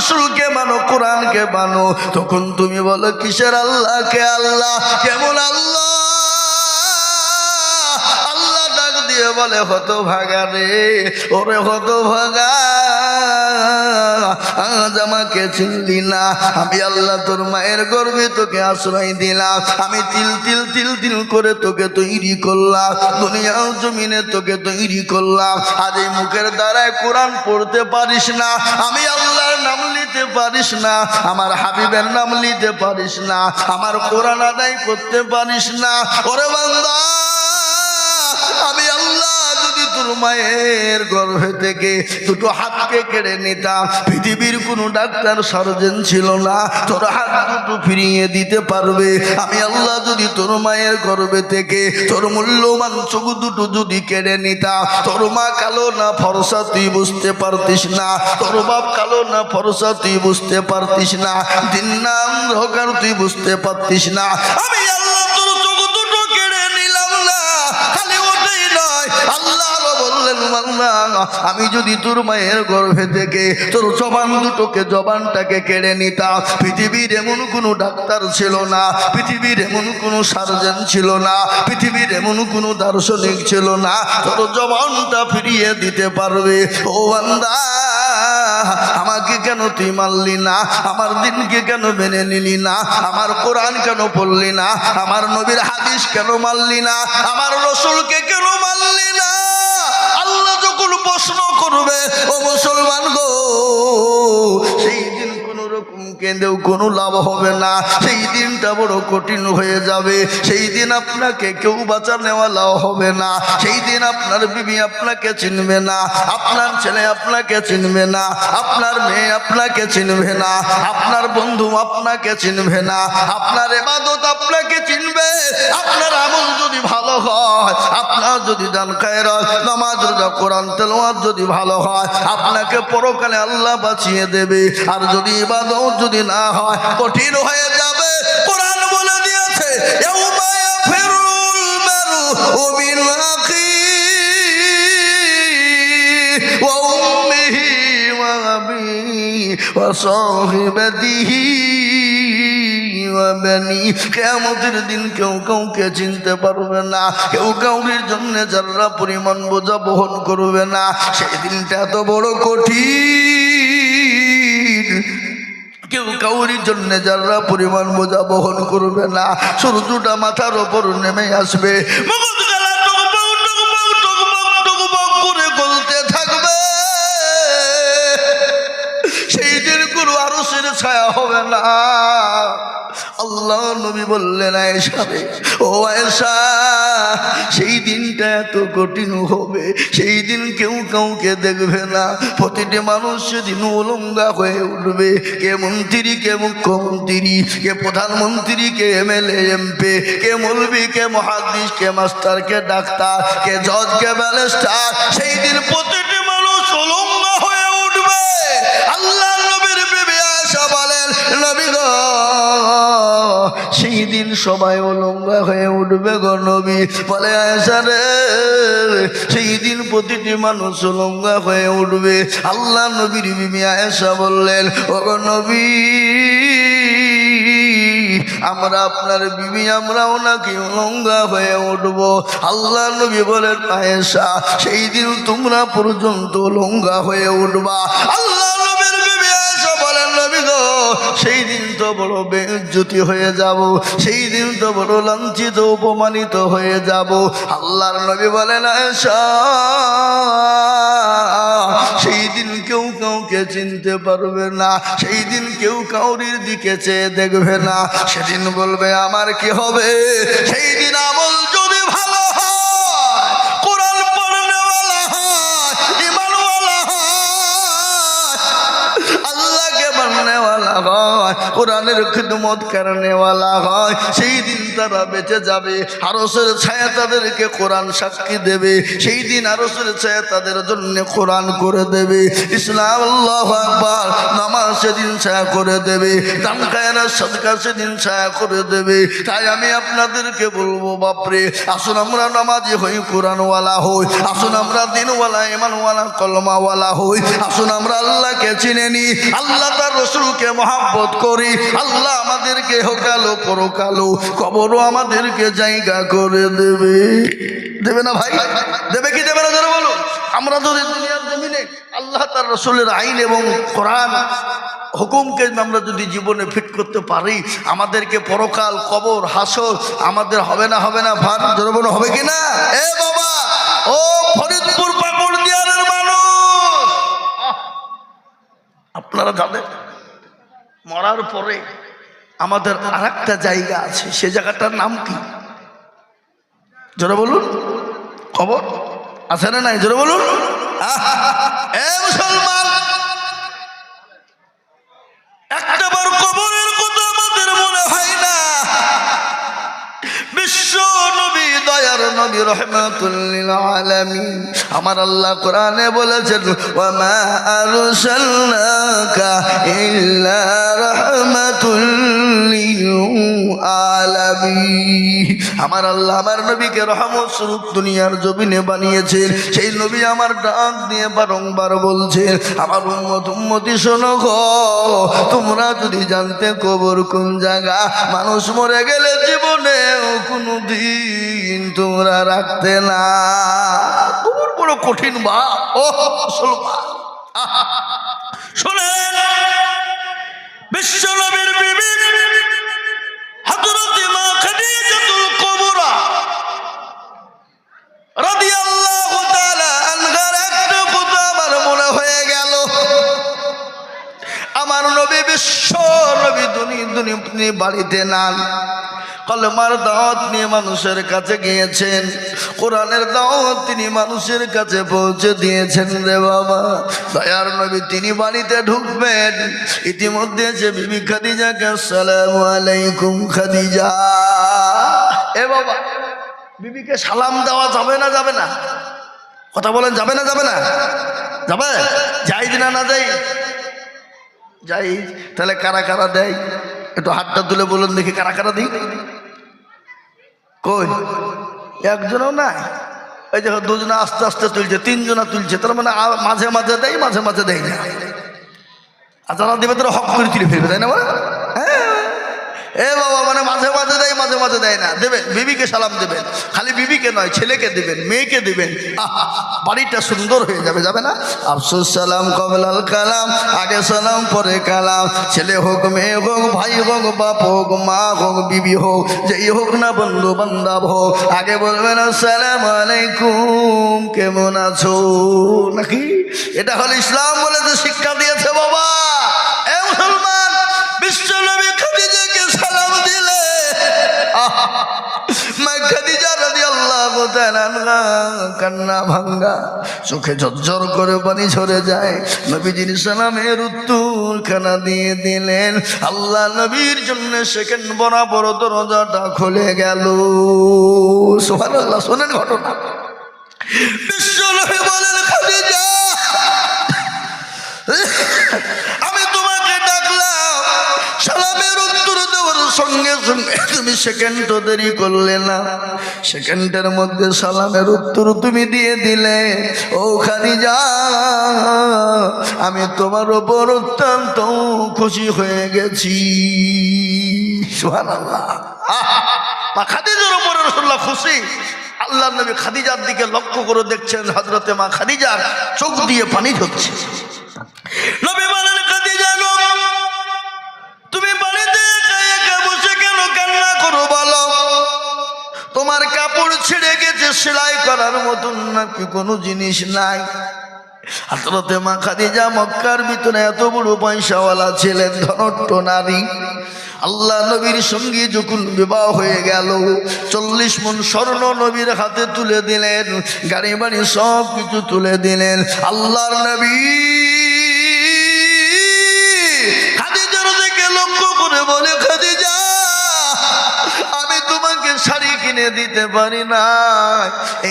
রসুলকে মানো, কোরআনকে মানো, তখন তুমি বলো কিসের আল্লাহ? কে আল্লাহ? কেমন আল্লাহ? আল্লাহ ডাক দিয়ে বলে হতভাগা রে, ওরে হতভাগা, আজ আমাকে চিনলি না? আমি আল্লাহ তোর মায়ের গর্ভে তোকে আশ্রয় দিলাম, আমি তিল তিল তিল তিল করে তোকে তৈরি করলাম, দুনিয়া জমিনে তোকে তৈরি করলাম। আজ এই মুখের দ্বারায় কোরআন পড়তে পারিস না, আমি আল্লাহর নাম নিতে পারিস না, আমার হাবিবের নাম নিতে পারিস না, আমার কোরআন আদায় করতে পারিস না। ওরে বান্দা, আমি আল্লাহ যদি তোর মায়ের গর্ভে থেকে দুটো হাতকে কেড়ে নিতাম, পৃথিবীর কোনো ডাক্তার সার্জন ছিল না তোর হাত দুটো ফিরিয়ে দিতে পারবে। আমি আল্লাহ যদি তোর মায়ের গর্ভে থেকে তোর মূল্যবান চোখ দুটো যদি কেড়ে নিতাম, তোর মা কালো না ফর্সা তুই বুঝতে পারতিস না, তোর বাপ কালো না ফর্সা তুই বুঝতে পারতিস না, দিন না অন্ধকার তুই বুঝতে পারতিস না। আমি আল্লাহ তোর চোখ দুটো কেড়ে নিলাম না, খালি ওটাই নয়, আল্লাহ বললেন বান্দা, আমি যদি তোর মায়ের গর্ভে থেকে তোর জবানটাকে কেড়ে নিতাম, পৃথিবীর এমন কোনো ডাক্তার ছিল না, পৃথিবীর এমন কোনো সার্জন ছিল না, পৃথিবীর এমন কোনো দার্শনিক ছিল না তোর জবানটা ফিরিয়ে দিতে পারবে। ও বান্দা, আমাকে কেন তুই মানলি না? আমার দিনকে কেন মেনে নিলি না? আমার কোরআন কেন পড়লি না? আমার নবীর হাদিস কেন মানলি না? আমার রসুলকে কেন মানলি না? আল্লাহ যখন প্রশ্ন করবে, ও মুসলমান গো, সেই দিন কোনো রকম কেঁদেও কোনো লাভ হবে না, সেই দিনটা বড় কঠিন হয়ে যাবে। সেই দিন আপনাকে কেউ বাঁচানেওয়ালাও হবে না, সেই দিন আপনার বিবি আপনাকে চিনবে না, আপনার ছেলে আপনাকে চিনবে না, আপনার মেয়ে আপনাকে চিনবে না, আপনার বন্ধু আপনাকে চিনবে না, আপনার ইবাদত আপনাকে চিনবে। আপনার আমল যদি ভালো হয়, আপনার যদি দান খায়রাত, নামাজ রোজা কোরআন তেলাওয়াত যদি ভালো হয়, আপনাকে পরকালে আল্লাহ বাঁচিয়ে দেবে। আর যদি ইবাদত যদি না হয়, কঠিন হয়ে যাবে। কোরআন বলে দিয়েছে, ইয়াউমা ইয়াফিরুল মারউ মিন আখিহি ওয়া উম্মিহি ওয়া আবিহি ওয়া সাহিবাতিহি ওয়া বানি। কিয়ামতের দিন কেউ কাউকে চিনতে পারবে না, কেউ কাউরির জন্য যারা পরিমাণ বোঝা বহন করবে না। সেই দিনটা এত বড় কঠিন, কেউ কাউরির জন্য যারা পরিমাণ বোঝা বহন করবে না। সূর্যটা মাথার ওপর নেমে আসবে, করে গলতে থাকবে। সেই দিন কোনো আরশের ছায়া হবে না। আল্লাহ নবী বললেন, আয়েশা রে, ও আয়েশা, সেই দিনটা এত কঠিন হবে, সেই দিন কেউ কাউকে দেখবে না। প্রতিটি মানুষ সেদিন উলঙ্গা হয়ে উঠবে। কে মন্ত্রী, কে মুখ্যমন্ত্রী, কে প্রধানমন্ত্রী, কে এমএলএ এমপি, কে মৌলবি, কে মুহাদ্দিস, কে মাস্টার, কে ডাক্তার, কে জজ, কে ব্যারিস্টার। সেই দিন প্রতিটি মানুষ উলঙ্গা হয়ে উঠবে। আল্লাহ নবীর বিবি আয়েশা বলেন, নবী গো, সেই দিন সবাই উলঙ্গা হয়ে উঠবে গো নবী। বলে, আয়েশা রে, সেই দিন প্রতিটি মানুষ উলঙ্গা হয়ে উঠবে। আল্লাহ নবীর বিবি আয়েশা বললেন, ও গো নবী, আমরা আপনার বিবি, আমরাও নাকি উলঙ্গা হয়ে উঠব? আল্লাহ নবী বলেন, আয়েশা, সেই দিন তোমরা পর্যন্ত উলঙ্গা হয়ে উঠবা। আল্লাহ নবীর বিবি আয়েশা বলেন, নবী গো, সেই দিন তো বড় বেইজ্জতি হয়ে যাব, সেই দিন তো বড় লাঞ্ছিত অপমানিত হয়ে যাব। আল্লাহর নবী বলেন, আয়েশা, সেই দিন কেউ কাউকে চিনতে পারবে না, সেই দিন কেউ কাউরির দিকে চেয়ে দেখবে না। সেদিন বলবে, আমার কি হবে? সেই দিন আমল যদি ভালো হয়, কোরআন পড়নেওয়ালা হয়, ঈমানওয়ালা হয়, আল্লাহকে মাননেওয়ালা হয়, কোরআনের খিদমত করনেওয়ালা হয়, সেই দিন তারা বেঁচে যাবে। আরশের ছায়া তাদেরকে কোরআন সাক্ষী দেবে, সেই দিন আরশের ছায়া তাদের জন্য কোরআন করে দেবে। ইসলাম আল্লাহু আকবার, নামাজ সেদিন ছায়া করে দেবে, দান খায়রাত সাদকা সেদিন ছায়া করে দেবে। তাই আমি আপনাদেরকে বলবো, বাপরে আসুন আমরা নামাজি হই, কোরআনওয়ালা হই, আসুন আমরা দিনওয়ালা ইমানওয়ালা কলমাওয়ালা হই, আসুন আমরা আল্লাহকে চিনে নিই, আল্লাহ তার রসুলকে মহব্বত করি। আল্লাহ আমাদেরকে হোকালো পরকালো কবরও আমাদেরকে জায়গা করে দেবে। দেবে না ভাই? দেবে কি দেবে না যারা বলুন? আমরা যদি দুনিয়ার জমিনে আল্লাহ তার রসুলের আইন এবং কোরআন হুকুমকে আমরা যদি জীবনে ফিট করতে পারি, আমাদেরকে পরকাল কবর হাসর আমাদের হবে না? হবে না ভান যারা বলুন, হবে কি না? এ বাবা, ও ফরিদপুর পাকুড়দিয়ার মানুষ, আপনারা জানেন মরার পরে আমাদের আর একটা জায়গা আছে, সে জায়গাটার নাম কি? জোরে বলুন। খবর আছে না নাই? জোরে বলুন। এ মুসলমান, একটাবার কবরের কথা আমাদের মনে হয় না। বিশ্ব নবী, দয়ার নবী, রহমাতুল লিল আলামিন, আমার আল্লাহ কোরআনে বলেছেন, ওয়া মা আরসালনাকা ইল্লা রাহমাতুল লিল আলামিন। আমার আল্লাহ আমার নবীকে রহমত স্বরূপ দুনিয়ার জমিনে বানিয়েছেন। সেই নবী আমার ডাক দিয়ে বারংবার বলছেন, আমার উম্মত উম্মতি শোনো গো, তোমরা যদি জানতে কবর কোন জায়গা, মানুষ মরে গেলে জীবনে কোনো দিন তোমরা রাখতে না। কবর বড় কঠিন বা ও মুসলমান, শোনেন, বিশ্ব নবীর বিবি হযরত মা খাদিজাতুল কুবরা রাদিয়াল্লাহু তাআলা আনহার একটা কথা আমার মনে হয়ে গেল। আমার নবী, বিশ্ব নবী দুনিয়া বাড়িতে নান, কলমার দাওয়াত নিয়ে মানুষের কাছে গিয়েছেন, কোরআনের দাওয়াত তিনি মানুষের কাছে পৌঁছে দিয়েছেন রে বাবা। দয়ার নবী তিনি বাড়িতে ঢুকবেন, ইতিমধ্যে যে বিবি খাদিজাকে, আসসালামু আলাইকুম খাদিজা। এ বাবা, বিবিকে সালাম দেওয়া যাবে না? যাবে না? কথা বলেন, যাবে না? যাবে না? যাবে? যাই দিনা না যাই? যাই। তাহলে কারা কারা দেয় একটু হাতটা তুলে বলুন দেখি, কারা কারা দিই? কই একজনও নাই। ওই দেখো দুজনা আস্তে আস্তে তুলছে, তিনজনা তুলছে, তার মানে মাঝে মাঝে দেয়, মাঝে মাঝে দেয় না। আর যারা দেবে তারা হক করে তুলে ফেলবে, তাই না? বলে হ্যাঁ, এ বাবা, মানে মাঝে মাঝে দেয়, মাঝে মাঝে দেয় না। দেবেন, বিবিকে সালাম দেবেন, খালি বিবিকে নয়, ছেলেকে দেবেন, মেয়েকে দেবেন, বাড়িটা সুন্দর হয়ে যাবে। যাবে না? আফসোস সালাম কবলাল কালাম, আগে সালাম পরে কালাম। ছেলে হোক, মেয়ে হোক, ভাই হোক, বাপ হোক, মা হোক, বিবি হোক, যেই হোক না বন্ধু বান্ধব হোক, আগে বলবেন আসসালামু আলাইকুম, কেমন আছো? নাকি এটা হলো ইসলাম বলে যে শিক্ষা দিয়েছে বাবা। এ মুসলমান, বিশ্ব নবী খাদিজাকে সালাম দিলে মা খাদিজা রাদিয়াল্লাহু তাআলা আনহা কান্না ভাঙ্গা, চোখে ঝরঝর করে পানি ঝরে যায়। নবীজির সালামের উত্তর খানা দিয়ে দিলেন। আল্লাহ নবীর জন্য সেকেন্ড বরাবর দরজাটা খুলে গেল। সুবহানাল্লাহ। শোনেন ঘটনা, বিশ্ব নবী বলেন, খাদিজা, আমি তোমাকে ডাকলাম, সালামের উত্তর দেওয়ার সঙ্গে সঙ্গে তুমি সেকেন্ডও দেরি করলে না। সেকেন্ডের মধ্যে সালামের উত্তর তুমি দিয়ে দিলে। ও খাদিজা, আমি তোমার উপর অত্যন্ত খুশি হয়ে গেছি। সুবহানাল্লাহ। মা খাদিজার উপর রাসূলুল্লাহ খুশি। আল্লাহ নবী খাদিজার দিকে লক্ষ্য করে দেখছেন, হযরতে মা খাদিজার চোখ দিয়ে পানি ঝরছে। নবী বলেন, খাদিজা গো, তুমি বাড়িতে একা একা বসে কেন কান্না করো বলো? তোমার কাপড় ছিঁড়ে গেছে, সেলাই করার মতন নাকি কোনো জিনিস নাই? হযরতে মা খাদিজা মক্কার ভিতরে এত বড় পয়সাওয়ালা ছিলেন, ধনট্ট নারী। আল্লাহ নবীর সঙ্গে যখন বিবাহ হয়ে গেল, 40 মণ স্বর্ণ নবীর হাতে তুলে দিলেন, গাড়ি বাড়ি সব কিছু তুলে দিলেন। আল্লাহর নবী খাদিজার দিকে লক্ষ্য করে বলে, খাদিজা আমি তোমাকে শাড়ি কিনে দিতে পারি না,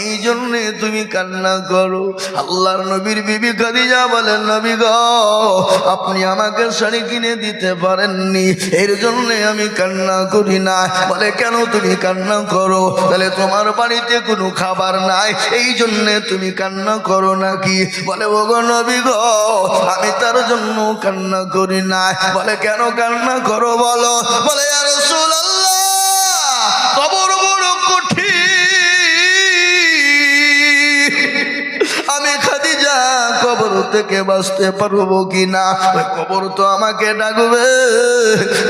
এই জন্য তুমি কান্না করো। আল্লাহর নবীর বিবি খাদিজা বলেন, নবী গো আপনি আমাকে শাড়ি কিনে দিতে পারেননি, এর জন্য আমি কান্না করি না। বলে কেন তুমি কান্না করো? তাহলে তোমার বাড়িতে কোনো খাবার নাই, এই জন্য তুমি কান্না করো নাকি? বলে ওগো নবী গো আমি তার জন্য কান্না করি না। বলে কেন কান্না করো বলো? বলে ইয়া রাসূলুল্লাহ কবর বড় কঠিন, আমি খাদিজা কবর থেকে বাঁচতে পারবো কিনা? কবর তো আমাকে ডাকবে,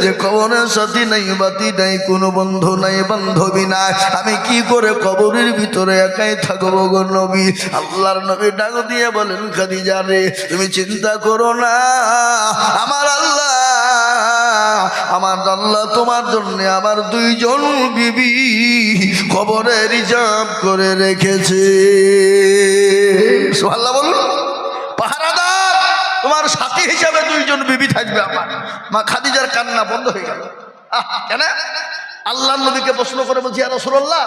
যে কবরের সাথী নাই, বাতি নাই, কোনো বন্ধু নাই, বান্ধবী নাই, আমি কি করে কবরের ভিতরে একাই থাকবো গো নবী? আল্লাহর নবী ডাক দিয়ে বলেন, খাদিজা রে তুমি চিন্তা করো না, আমার আল্লাহ তোমার জন্য আমার দুইজন বিবি কবরে রিজার্ভ করে রেখেছে। সুবহানাল্লাহ বলুন। পাহারাদার তোমার সাথী হিসাবে দুইজন বিবি থাকবে আমার। মা খাদিজার কান্না বন্ধ হয়ে গেল। কেন? আল্লাহর নবীকে প্রশ্ন করে বলছি, ইয়া রাসূলুল্লাহ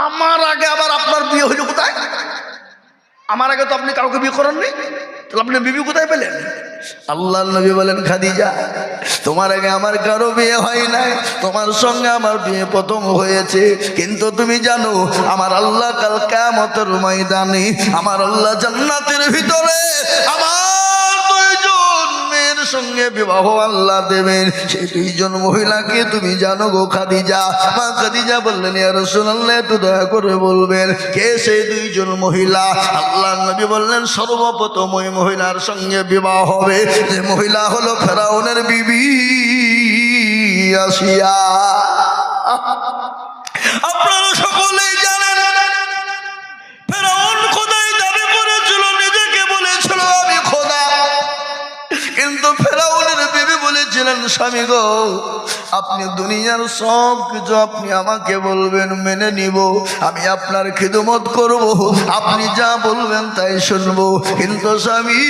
আমার আগে আবার আপনার বিয়ে হইল কোথায়? আমার আগে তো আপনি কাউকে বিয়ে করেননি, তাহলে আপনি বিবি কোথায় পেলেন? আল্লাহর নবী বলেন, খাদিজা তোমার আগে আমার কারো বিয়ে হয় নাই, তোমার সঙ্গে আমার বিয়ে প্রথম হয়েছে। কিন্তু তুমি জানো আমার আল্লাহ কাল কিয়ামতের ময়দানে আমার আল্লাহ জান্নাতের ভিতরে আমার দুইজন মেয়ের সঙ্গে বিবাহ আল্লাহ দেবেন। সেই দুইজন মহিলাকে তুমি জানো গো খাদিজা? মা খাদিজা বললেন, ইয়া রাসূলুল্লাহ একটু দয়া করে বলবেন কে সেই দুইজন মহিলা? আল্লাহর নবী বললেন, সর্বপ্রথম ওই মহিলার সঙ্গে বিবাহ হবে যে মহিলা হলো ফেরাউনের বিবি আসিয়া। আপনারা সকলেই জানেন ফেরাউন খোদাই দাবি করেছিল, নিজেকে বলেছিল আমি খোদা, কিন্তু ফেরাউনের বিবি বলেছিলেন, স্বামী গো আপনি দুনিয়ার সব কিছু আপনি আমাকে বলবেন মেনে নিব, আমি আপনার খিদমত করব, আপনি যা বলবেন তাই শুনবো, কিন্তু স্বামী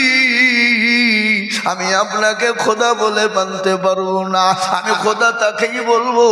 আমি আপনাকে খোদা বলে মানতে পারবো না। আমি খোদা তাকেই বলবো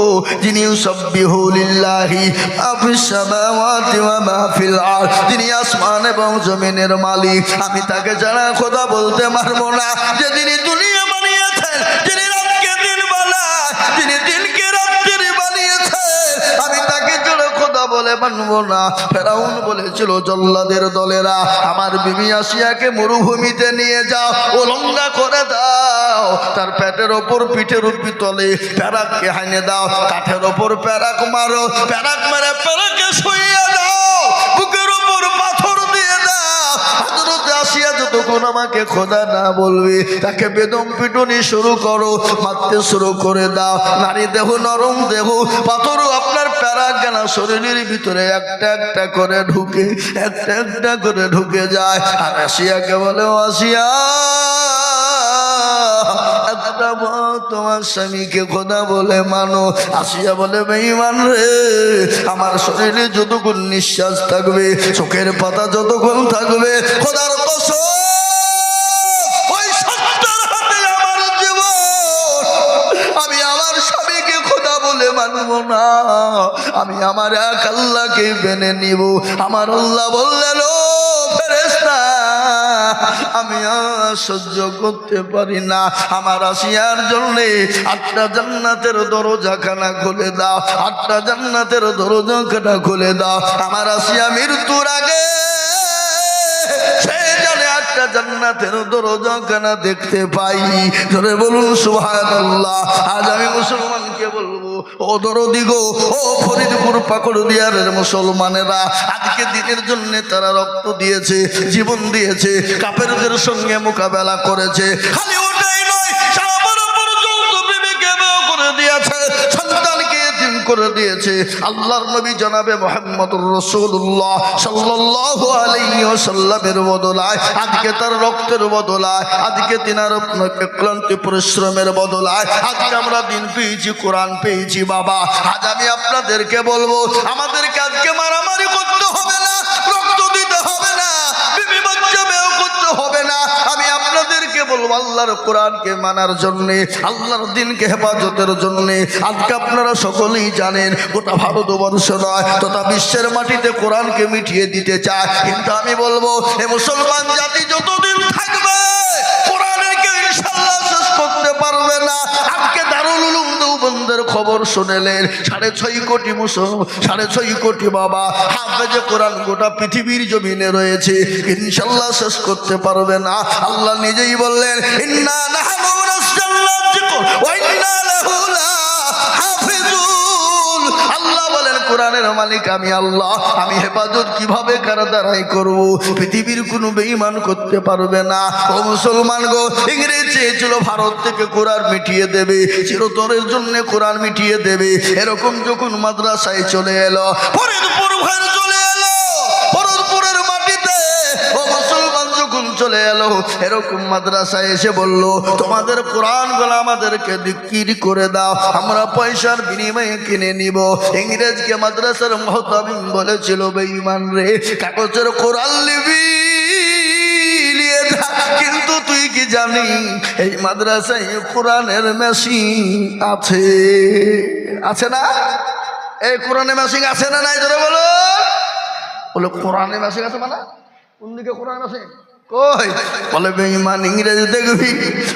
যিনি ইউসাব্বিহু লিল্লাহি মা ফিস সামাওয়াতি ওয়া মা ফিল আরদ, যিনি আসমান এবং জমিনের মালিক, আমি তাকে ছাড়া খোদা বলতে পারবো না। যে যিনি দুনিয়া বানিয়েছেন, যিনি রাতকে দিন বানায়, যিনি দিনকে রাত্রি বানিয়েছেন, আমি তাকে ছাড়া খোদা বলে মানবো না। ফেরাউন বলেছিল, জল্লাদের দলেরা আমার বিবি আসিয়াকে মরুভূমিতে নিয়ে যাও, উলঙ্গা করে দাও, তার পেটের ওপর পিঠের উপর তলে প্যারাককে হাইনে দাও, কাঠের ওপর প্যারাক মারো, প্যারাক মেরে প্যারাকে শুইয়ে দাও, বুকের উপর পাথর দিয়ে দাও। হযরত আসিয়া যতক্ষণ আমাকে খোদা না বলবে তাকে বেদম পিটুনি শুরু করো, মারতে শুরু করে দাও। নারী দেহ নরম দেহ, পাথর আপনার প্যারাক গানা শরীরের ভিতরে একটা একটা করে ঢুকে, একটা একটা করে ঢুকে যায়। আর আসিয়াকে বলে, আসিয়া একটা তোমার স্বামীকে খোদা বলে মানো। আসিয়া বলে, বেঈমান রে, আমার শরীরে যতক্ষণ নিঃশ্বাস থাকবে, চোখের পাতা যতক্ষণ থাকবে, খোদার কসম ওই সত্তার হাতে আমার জীবন, আমি আমার স্বামীকে খোদা বলে মানবো না, আমি আমার এক আল্লাহকে মেনে নিব। আমার আল্লাহ বললেন, ও ফেরেশতা আমি সহ্য করতে পারি না, আমার আসিয়ার জন্য 8টা জান্নাতের দরজাখানা খুলে দাও, 8টা জান্নাতের দরজাখানা খুলে দাও। আমার আসিয়া মৃত্যুর আগে সে জানে 8টা জান্নাতের দরজাখানা দেখতে পাই। ধরে বলুন সুবহানাল্লাহ। আজ আমি মুসলমানকে বলবো, ও দরদি গো, ও ফরিদপুর পাকুড়দিয়ারের মুসলমানেরা, আজকে দিনের জন্য তারা রক্ত দিয়েছে, জীবন দিয়েছে, কাফেরদের সঙ্গে মোকাবেলা করেছে। খালি ওটাই নয়, সাহাবার উপর যৌথ বিবিকে বিয়ে করে দিয়েছে, সন্তানকে এতিম করে দিয়েছে। আল্লাহর নবী জনাবে মুহাম্মদুর রাসূলুল্লাহ সাল্লাল্লাহু আলাইহি ওয়াসাল্লামের বদলায় আজকে তার রক্তের বদলায়, আজকে তিনার ক্লান্তি পরিশ্রমের বদলায় আজকে আমরা দিন পেয়েছি, কোরআন পেয়েছি। বাবা আজ আমি আপনাদেরকে বলবো, আমাদেরকে আজকে মারামারি করতে হবে না, রক্ত দিতে হবে না, বিবি বাচ্চা বিয়ে করতে হবে না। আমি আপনাদেরকে বলবো, আল্লাহ আল্লাহর কোরআনকে মানার জন্যে, আল্লাহর দিনকে হেফাজতের জন্যে। আজকে আপনারা সকলেই জানেন গোটা ভারতবর্ষ নয় তথা বিশ্বের মাটিতে কোরআনকে মিটিয়ে দিতে চায়। কিন্তু আমি বলবো এ মুসলমান জাতি যতদিন থাকবে কোরআনের কেউ ইনশাআল্লাহ শেষ করতে পারবে না। আজকে দারুল উলুম দেওবন্দের খবর শুনেলেন, 6.5 কোটি মুসলমান, 6.5 কোটি বাবা হাফেজে কোরআন গোটা পৃথিবীর জমিনে রয়েছে, ইনশাআল্লাহ শেষ করতে পারবে না। আল্লাহ নিজেই বললেন ইন্না নাহনু নাযালনা যিকর ওয়া ইন্না লাহু লাহাফিজুন। আল্লাহ বলেন কোরআনের মালিক আমি আল্লাহ, আমি হেফাজত কিভাবে কার দ্বারাই করব? পৃথিবীর কোনো বেঈমান করতে পারবে না। ও মুসলমান গো, ইংরেজ চেয়েছিল ভারত থেকে কোরআন মিটিয়ে দেবে, চিরতরের জন্য কোরআন মিটিয়ে দেবে। এরকম যখন মাদ্রাসায় চলে এলো, ফরিদপুর ভর চলে এলো, ফরিদপুরের মাটিতে ও মুসলমান যখন চলে এলো, এরকম মাদ্রাসায় এসে বলল তোমাদের কোরআনগুলো আমাদেরকে বিক্রি করে দাও, আমরা পয়সার বিনিময়ে কিনে নিব। ইংরেজকে মাদ্রাসার মুহতামিম বলেছিল বেঈমান রে, কাগজের কোরআন নিবি নিয়ে যা, কিন্তু তুই কি জানি এই মাদ্রাসায় কোরআনের মেশিন আছে? আছে না? এই কোরআনের মেশিন আছে না নাই? ধরে বলো, বলে কোরআনের মেশিন আছে মানে কোন দিকে কোরআন আছে? কই? বলে বেঈমান ইংরেজ দেখবি?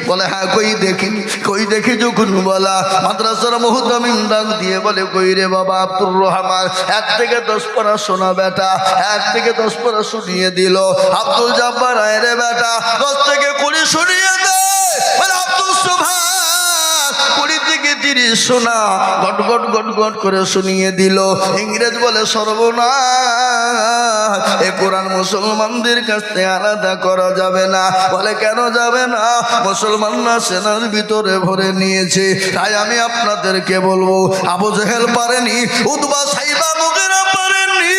বলে হ্যাঁ কই দেখি, কই দেখি যখন বলা মাদ্রাসার মুহতামিম ডাক দিয়ে বলে কই রে বাবা আব্দুর রহমান, 1 থেকে 10 পড়া শোনা বেটা। 1 থেকে 10 পড়া শুনিয়ে দিল। আব্দুল জব্বার আয় রে বেটা 10 থেকে 20 শুনিয়ে দে। বলে আব্দুল সুবহান 20 থেকে 30 শোনা, গট গট গট গট করে শুনিয়ে দিল। ইংরেজ বলে সর্বনাশ, এ কোরআন মুসলমানদের কাছ থেকে আলাদা করা যাবে না। বলে কেন যাবে না? মুসলমানরা সেনার ভিতরে ভরে নিয়েছে। তাই আমি আপনাদেরকে বলবো আবু জেহেল পারেনি, উতবা সাইবা মুগীরা পারেনি,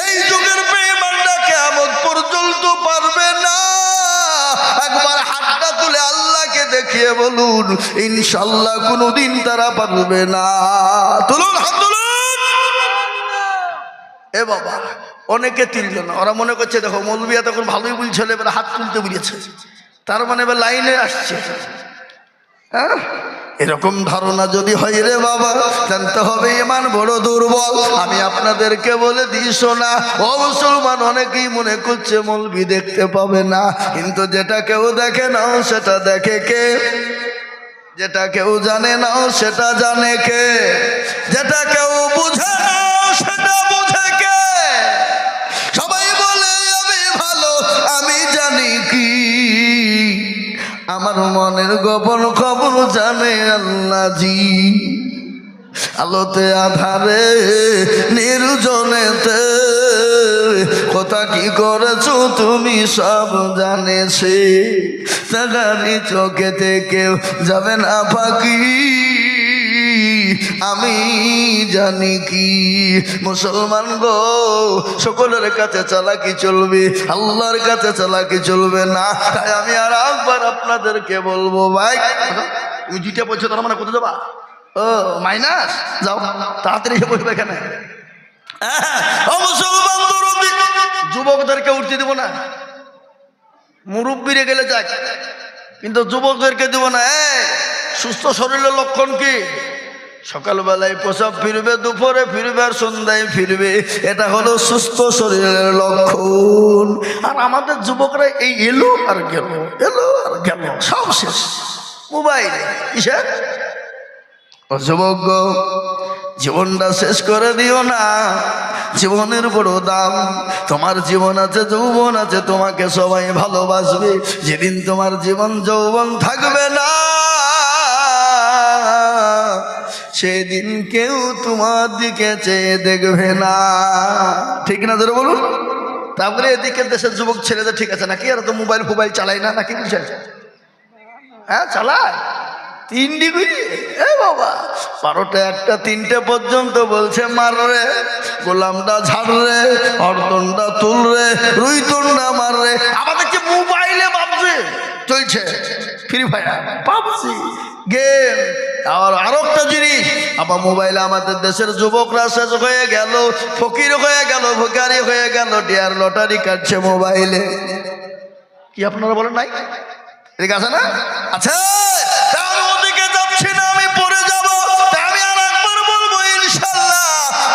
এই যুগের বেঈমানরা কিয়ামত পর্যন্ত পারবে না। একবার হাতটা তুলে আল্লাহকে দেখিয়ে বলুন ইনশাআল্লাহ কোনোদিন তারা পারবে না। তুলুন হাত তুলুন। এ বাবা অনেকে তুলল না, ওরা মনে করছে দেখো মৌলবিয়া তখন ভালোই বলছিল, এবার হাত তুলতে বলেছে, তার মানে এবার লাইনে আসছে। হ্যাঁ, এরকম ধারণা যদি হয় রে বাবা, জানতে হবে ঈমান বড় দুর্বল। আমি আপনাদেরকে বলে দিই শোনা ও মুসলমান, অনেকেই মনে করছে মৌলবি দেখতে পাবে না, কিন্তু যেটা কেউ দেখে না সেটা দেখে কে? যেটা কেউ জানে না সেটা জানে কে? যেটা কেউ বুঝে না সেটা বুঝে কে? সবাই বলে আমি ভালো, আমি জানি কি? আমার মনের গোপন খবর জানে আল্লাহ জি। আলোতে আধারে নির্জনেতে কথা কি করেছো তুমি সব জানেছে। তাগারি চোখেতে কেউ যাবে না ফাঁকি, আমি জানি কি? মুসলমান গো, সকলের কাছে চালাকি চলবে, আল্লাহর কাছে চালাকি চলবে না। তাই আমি আর একবার আপনাদেরকে বলবো ভাই, তুমি যেটা বলছো তার মানে কোথায় যাবা? ও মাইনাস, যাও তাড়াতাড়ি এসে বসবে এখানে। মুসলমান যুবকদেরকে উঠতে দিব না, মুরব্বীরে গেলে যাক, কিন্তু যুবকদেরকে দিব না। সুস্থ শরীরের লক্ষণ কি? সকালবেলায় প্রসাব ফিরবে, দুপুরে ফিরবে, আর সন্ধ্যায় ফিরবে, এটা হলো সুস্থ শরীরের লক্ষণ। আর আমাদের যুবকরা এই এলো আর গেল, এলো আর গেল, সব শেষ মোবাইল। কিসের? যুবক জীবনটা শেষ করে দিও না, জীবনের বড় দাম। তোমার জীবন আছে, যৌবন আছে, তোমাকে সবাই ভালোবাসবে। যেদিন তোমার জীবন যৌবন থাকবে না, সেদিন কেউ তোমার দিকে চেয়ে দেখবে না। ঠিক না ধরে বলুন? তারপরে এদিকে দেশের যুবক ছেলেদের ঠিক আছে নাকি? আর তো মোবাইল ফোবাইল চালায় না নাকি? বুঝছে? হ্যাঁ চালায় 3 ডিগ্রি। এ বাবা 12টা 1টা 3টে পর্যন্ত বলছে মার রে, গোলামটা ঝাড় রে, অর্দনটা তুল রে, রুইতনটা মার রে। আমাদেরকে মোবাইলে ভাবছে চলছে ফ্রি ফায়ার, পাবজি, গেম। আরো একটা জিনিস, আবার মোবাইলে আমাদের দেশের যুবকরা শেষ হয়ে গেল, ফকির হয়ে গেল, ভিখারি হয়ে গেল, ডিয়ার লটারি কাটছে মোবাইলে। কি আপনারা বলেন নাই? ঠিক আছে না? আচ্ছা, আমি ওদিকে যাচ্ছি না, আমি পরে যাব। আমি আর একবার বলবো ইনশাআল্লাহ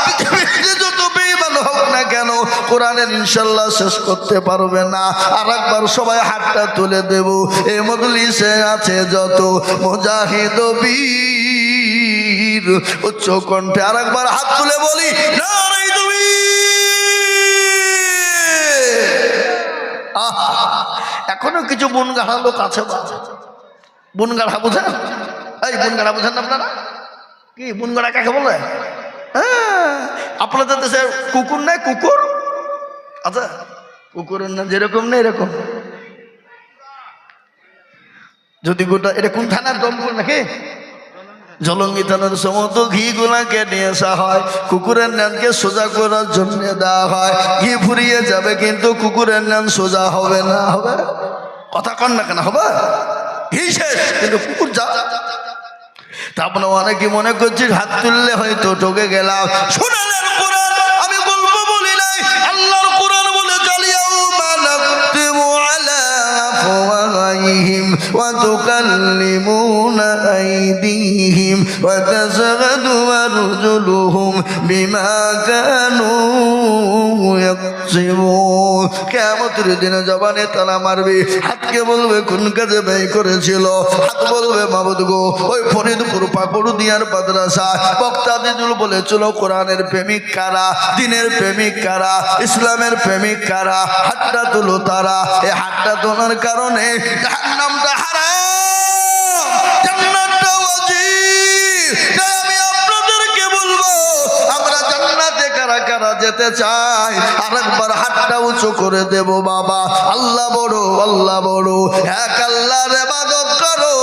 পৃথিবীতে যত বেঈমান হোক না কেন কোরআনের ইনশাআল্লাহ শেষ করতে পারবে না। আর একবার সবাই হাতটা তুলে দেব। এই মজলিসে আছে যত মুজাহিদ বীর উচ্চ কণ্ঠে আর একবার হাত তুলে বলি নারে তাকবীর। এখনো কিছু বনগাড়া লোক আছে। বনগাড়া বুঝেন? এই বনগাড়া বুঝেন না আপনারা? কি বনগাড়া কাকে বলে? হ্যাঁ, আপনাদের দেশে কুকুর নাই? কুকুর আচ্ছা, কুকুরের না যেরকম নেই এরকম। যদি গোটা এটা কোন থানার দমপুর নাকি জলঙ্গি থানার সমস্ত ঘি গুলাকে নিয়ে আসা হয়, কুকুরের নানকে সোজা করার জন্য দেওয়া হয়। ঘি ফুরিয়ে যাবে কিন্তু কুকুরের নান সোজা হবে না। হবে? কথা কন না কেন? হবে? ঘি শেষ কিন্তু কুকুর যা। তারপরে অনেকে মনে করছি হাত তুললে হয়তো ঠকে গেলাম। শোনালেন কোরআন, আমি গল্প বলি নাই। আল্লাহর কোরআন বলে জালিয়াউমা নাকতিমু আলা আফওয়াহিহিম ওয়া তুকাল্লিমুনা আইদিহিম ওয়া তাশহাদু আরজুলুহুম বিমা কানু ইয়াকসিবুন। কিয়ামতের দিনে জবানে তালা মারবে, হাতকে বলবে কোন কাজে ব্যয় করেছিল। হাত বলবে মাবুদ গো, ওই ফরিদপুর পাকুড়দিয়ার মাদ্রাসা বক্তা দিদুল বলেছিল কোরআনের প্রেমিক কারা, দিনের প্রেমিক কারা, ইসলামের প্রেমিক কারা। হাতটা তুলো তারা। এই হাতটা তোলার কারণে জাহান্নামটা হারাম, জান্নাতটা ওয়াজিব। তাই আমি আপনাদেরকে বলবো আমরা জান্নাতে কারা কারা যেতে চাই আর একবার হাতটা উঁচু করে দেব। বাবা আল্লাহ বড়, আল্লাহ বড়। এক আল্লাহর ইবাদত করো,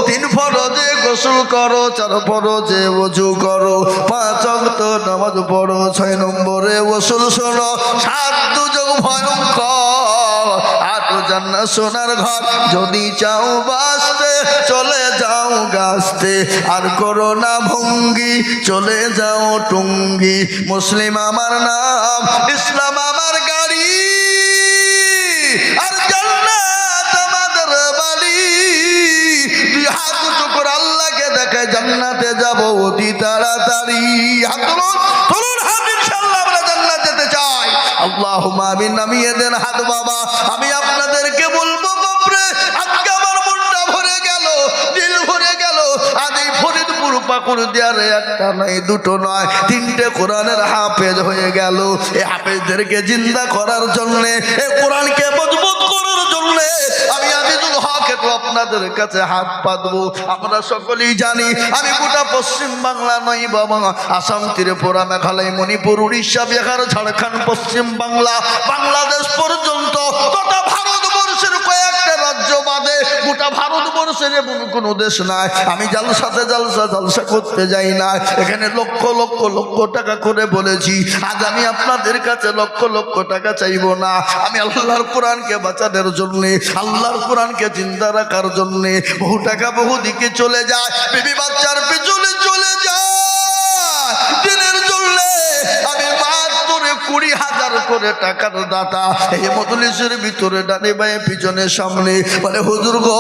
3 ফরজে গোসল করো, 4 ফরজে ওযু করো, 5 ওয়াক্ত নামাজ পড়ো, 6 নম্বরে ওসুল শোনো, 7 দুজক ভয়ঙ্কর, 8 জান্নাত সোনার ঘর। যদি চাও বাঁচতে চলে যাও গাছতে, আর করো না ভঙ্গি চলে যাও টুঙ্গি। মুসলিম আমার নাম, ইসলাম আমার গাড়ি, আর জান্নাত আমাদের বাড়ি। দুই হাত উঁচু করে আল্লাহকে দেখে জান্নাতে যাব অতি তাড়াতাড়ি। হাত তুলুন, তুলুন হাত, ইনশাআল্লাহ আমরা জান্নাত যেতে চাই। আল্লাহুম্মা আমিন। নামিয়ে দেন হাত। বাবা আমি আপনাদেরকে বলবো বাপরে আজকে আমার মনটা ভরে গেল, দিল ভরে গেল। আজ এই ফরিদপুর পাকুড়দিয়ারে একটা নয়, 2 নয়, 3টে কোরআনের হাফেজ হয়ে গেল। এই হাফেজদেরকে জিন্দা করার জন্য, এই কোরআনকে মজবুত করার জন্য আমি আজিজুল হক একটু আপনাদের কাছে হাত পাতবো। আমরা সকলেই জানি আমি গোটা পশ্চিম বাংলা নয় বাবা, আসাম, ত্রিপুরা, মেঘালয়, মণিপুর, উড়িষ্যা, বিহার, ঝাড়খণ্ড, পশ্চিম বাংলা, বাংলাদেশ পর্যন্ত গোটা ভারতবর্ষের কয়েকটা রাজ্য বাদে গোটা ভারতবর্ষের এমন কোনো দেশ নাই আমি জালসা করতে যাই না। এখানে লক্ষ লক্ষ লক্ষ টাকা করে বলেছি। আজ আমি আপনাদের কাছে লক্ষ লক্ষ টাকা চাইবো না। আমি আল্লাহর কোরআনকে বাঁচানোর জন্যে, আল্লাহর কোরআনকে জিন্দা রাখার জন্যে বহু টাকা বহু দিকে চলে যায়, বিবি বাচ্চার পিছনে চলে যায়। দিনের জন্য আমি মাত্র 20,000 করে টাকার দাতা এই মজলিসের ভিতরে ডানে বাঁয়ে পিছনে সামনে বলে হুজুর গো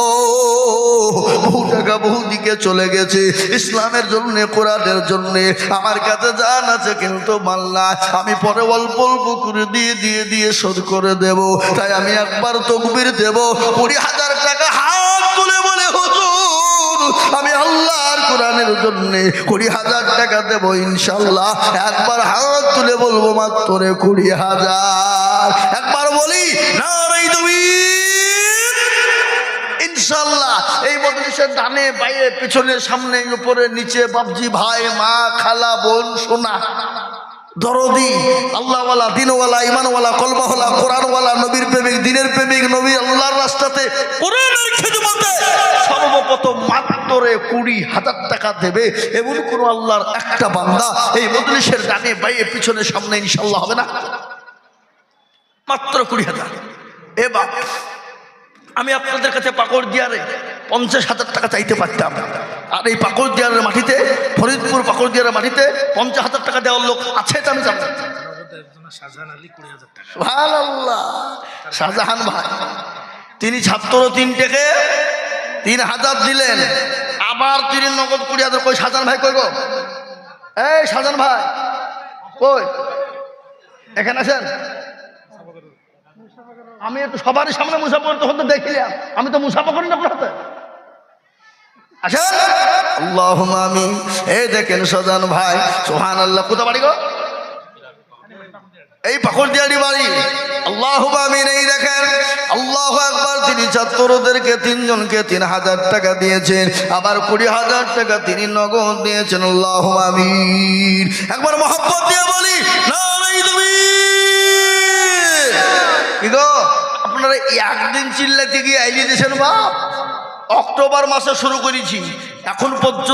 বহু টাকা বহু দিকে চলে গেছে ইসলামের জন্য, কোরআনের জন্য। আমার কাছে জান আছে কিন্তু মাল না, আমি পরে অল্প অল্প করে দিয়ে শোধ করে দেব। তাই আমি একবার তাকবীর দেব, 20,000 টাকা হাত তুলে বলে হুজুর আমি আল্লাহর কোরআনের জন্য 20,000 টাকা দেব ইনশাআল্লাহ। একবার হাত তুলে বলবো মাত্র 20,000। একবার বলি নারে তাকবীর। ইনশাআল্লাহ এই মজলিসের ডানে বাইরে পিছনে সামনে উপরে নিচে বাপজি ভাই মা খালা বোন সোনা দরদি আল্লাহওয়ালা দিনওয়ালা ইমানওয়ালা কলমাওয়ালা কোরআনওয়ালা নবীর প্রেমিক দিনের প্রেমিক নবী আল্লাহর রাস্তাতে কোরআনের খিদমতে সর্বপ্রথম মাত্র 20,000 টাকা দেবে এমন কোন আল্লাহর একটা বান্দা এই মজলিসের ডানে বাইরে পিছনে সামনে ইনশাআল্লাহ হবে না? মাত্র 20,000। এবার আমি আপনাদের কাছে পাকুড়দিয়ারে 50,000 টাকা চাইতে পারতাম, আর এই পাকুড়দিয়ারের মাটিতে, ফরিদপুর পাকুড়দিয়ারের মাটিতে 50,000 টাকা দেওয়ার লোক আছে এটা আমি জানি। সুবহানাল্লাহ। শাহজাহান ভাই তিনি ছাত্র 3 থেকে 3,000 দিলেন, আবার তিনি নগদ 20,000। কই শাহজাহান ভাই, কই গো? এই শাহজাহান ভাই কই? এখানে আছেন? আমি একটু সবারই সামনে মুসাফা করতে হতে দেখিলাম, আমি তো মুসাফা করি না আপনার হাতে। আসেন, আল্লাহুম্মা আমিন। এই দেখেন শাহজাহান ভাই, সুবহানাল্লাহ। কোথা বাড়ি গো? এই পাকুড়দিয়ারি বাড়ি। আল্লাহুম্মা আমিন। এই দেখেন, আল্লাহু আকবার। তিনি ছাত্রদেরকে 3 জনকে 3,000 টাকা দিয়েছেন, আবার 20,000 টাকা তিনি নগদ দিয়েছেন। আল্লাহুম্মা আমিন। একবার মহব্বত দিয়ে বলি নারে তাকবীর। কি গো আপনারা একদিন চিল্লাতে গিয়ে আইলি দিয়েছেন? বা অক্টোবর মাসে শুরু করেছি, এখন পর্যন্ত